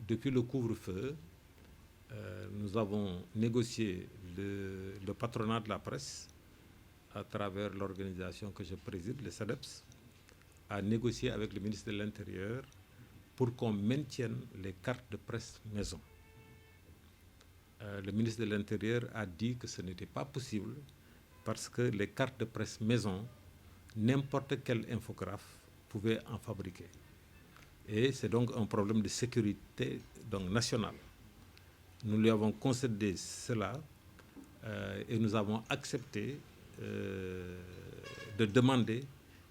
Depuis le couvre-feu, nous avons négocié le patronat de la presse à travers l'organisation que je préside, le SADEPS, a négocié avec le ministre de l'Intérieur pour qu'on maintienne les cartes de presse maison. Le ministre de l'Intérieur a dit que ce n'était pas possible parce que les cartes de presse maison, n'importe quel infographe pouvait en fabriquer. Et c'est donc un problème de sécurité donc, nationale. Nous lui avons concédé cela et nous avons accepté de demander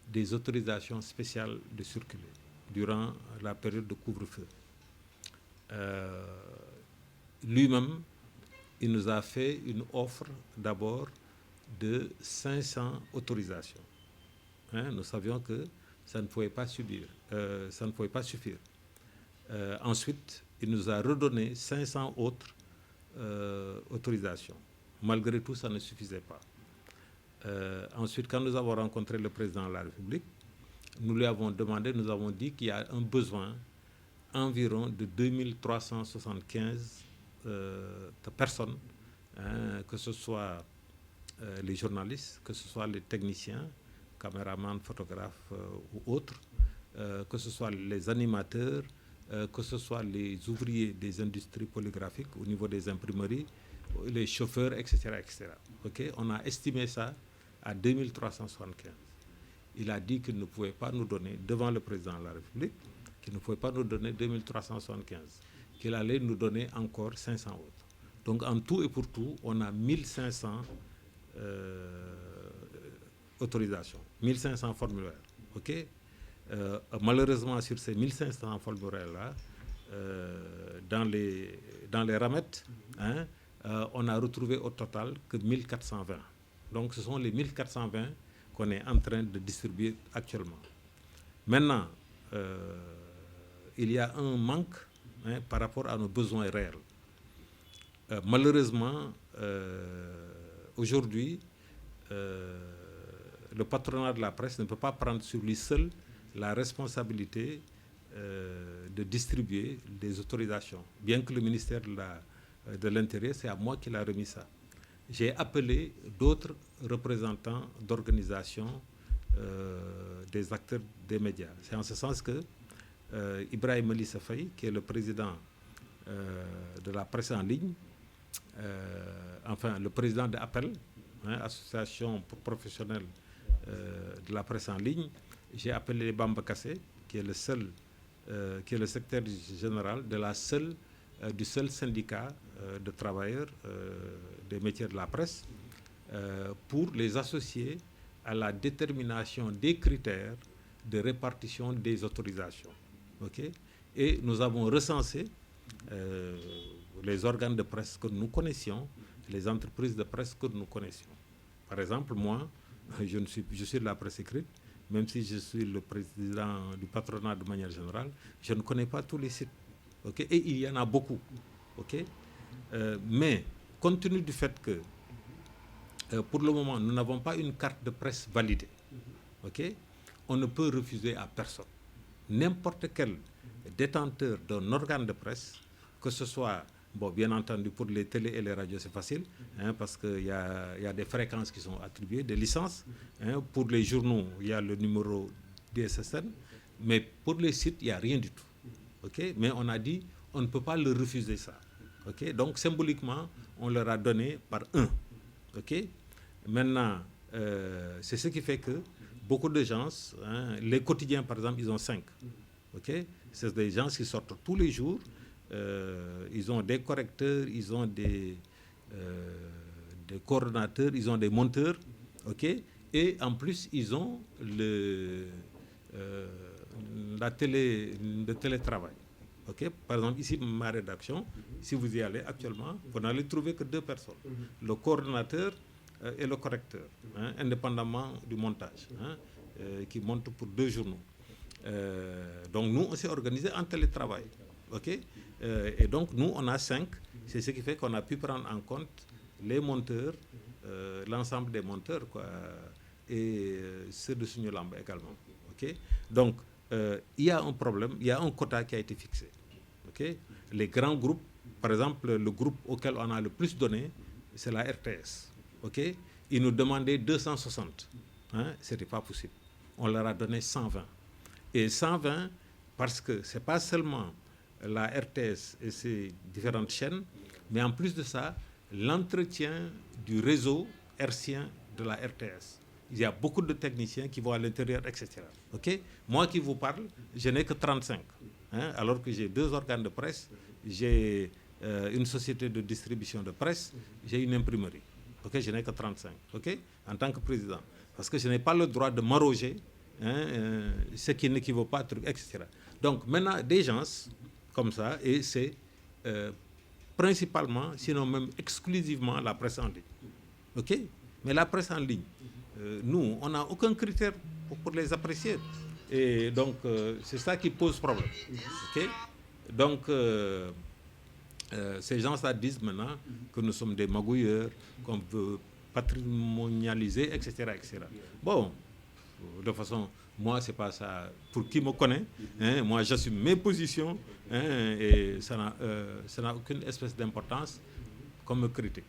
des autorisations spéciales de circuler durant la période de couvre-feu. Lui-même, il nous a fait une offre d'abord de 500 autorisations. Nous savions que ça ne pouvait pas suffire. Ensuite, il nous a redonné 500 autres autorisations. Malgré tout, ça ne suffisait pas. Ensuite, quand nous avons rencontré le président de la République, nous lui avons demandé, nous avons dit qu'il y a un besoin environ de 2375 personnes, que ce soit les journalistes, que ce soit les techniciens, caméramans, photographes ou autres, que ce soit les animateurs, que ce soit les ouvriers des industries polygraphiques au niveau des imprimeries, les chauffeurs, etc. etc. Okay? On a estimé ça à 2375. Il a dit qu'il ne pouvait pas nous donner, devant le président de la République, qu'il ne pouvait pas nous donner 2375, qu'il allait nous donner encore 500 autres. Donc en tout et pour tout, on a 1500 autorisations, 1500 formulaires. Okay? Malheureusement, sur ces 1500 formulaires-là, dans les ramettes, on a retrouvé au total que 1420. Donc ce sont les 1420 qu'on est en train de distribuer actuellement. Maintenant, il y a un manque par rapport à nos besoins réels. Malheureusement, aujourd'hui, le patronat de la presse ne peut pas prendre sur lui seul la responsabilité de distribuer des autorisations. Bien que le ministère de l'Intérieur, c'est à moi qu'il a remis ça. J'ai appelé d'autres représentants d'organisations des acteurs des médias. C'est en ce sens que Ibrahim Ali Safaï, qui est le président de la presse en ligne, le président de Appel, association professionnelle de la presse en ligne, j'ai appelé Bamba Kassé, qui est le secrétaire général du seul syndicat de travailleurs des métiers de la presse, pour les associer à la détermination des critères de répartition des autorisations. Okay? Et nous avons recensé les organes de presse que nous connaissions, les entreprises de presse que nous connaissions. Par exemple, moi, je suis de la presse écrite, même si je suis le président du patronat de manière générale, je ne connais pas tous les sites. Okay? Et il y en a beaucoup. Okay? Mais compte tenu du fait que, pour le moment, nous n'avons pas une carte de presse validée, okay? On ne peut refuser à personne. N'importe quel détenteur d'un organe de presse, que ce soit, bien entendu, pour les télés et les radios, c'est facile, parce qu'il y a des fréquences qui sont attribuées, des licences. Pour les journaux, il y a le numéro DSSN, mais pour les sites, il n'y a rien du tout. Okay? Mais on a dit, on ne peut pas leur refuser ça. Okay? Donc, symboliquement, on leur a donné par un. Okay? Maintenant, c'est ce qui fait que beaucoup de gens, les quotidiens, par exemple, ils ont 5. Okay? C'est des gens qui sortent tous les jours. Ils ont des correcteurs, ils ont des coordonnateurs, ils ont des monteurs, okay? Et en plus, ils ont le télétravail. Okay? Par exemple, ici, ma rédaction, si vous y allez actuellement, vous n'allez trouver que 2 personnes, le coordonnateur et le correcteur, indépendamment du montage, qui monte pour 2 journaux. Donc nous, on s'est organisé en télétravail. Okay? Et donc nous, on a 5 C'est ce qui fait qu'on a pu prendre en compte les monteurs, l'ensemble des monteurs, quoi, et ceux de Sunyolambe également. Okay? Donc, il y a un problème, il y a un quota qui a été fixé. Okay? Les grands groupes, par exemple, le groupe auquel on a le plus donné, c'est la RTS. Okay? Ils nous demandaient 260. Hein? Ce n'était pas possible. On leur a donné 120. Et 120, parce que ce n'est pas seulement la RTS et ses différentes chaînes, mais en plus de ça, l'entretien du réseau hertzien de la RTS. Il y a beaucoup de techniciens qui vont à l'intérieur, etc. Okay? Moi qui vous parle, je n'ai que 35. Hein? Alors que j'ai 2 organes de presse, j'ai une société de distribution de presse, j'ai une imprimerie. Okay? Je n'ai que 35, okay? En tant que président. Parce que je n'ai pas le droit de m'arroger ce qui n'équivaut pas, etc. Donc maintenant, des gens comme ça, et c'est principalement, sinon même exclusivement, la presse en ligne. OK? Mais la presse en ligne, nous, on n'a aucun critère pour les apprécier. Et donc, c'est ça qui pose problème. OK? Donc, ces gens-là disent maintenant que nous sommes des magouilleurs, qu'on veut patrimonialiser, etc., etc. Bon, de façon, moi, c'est pas ça. Pour qui me connaît, hein, moi, j'assume mes positions, hein, et ça n'a aucune espèce d'importance comme critique.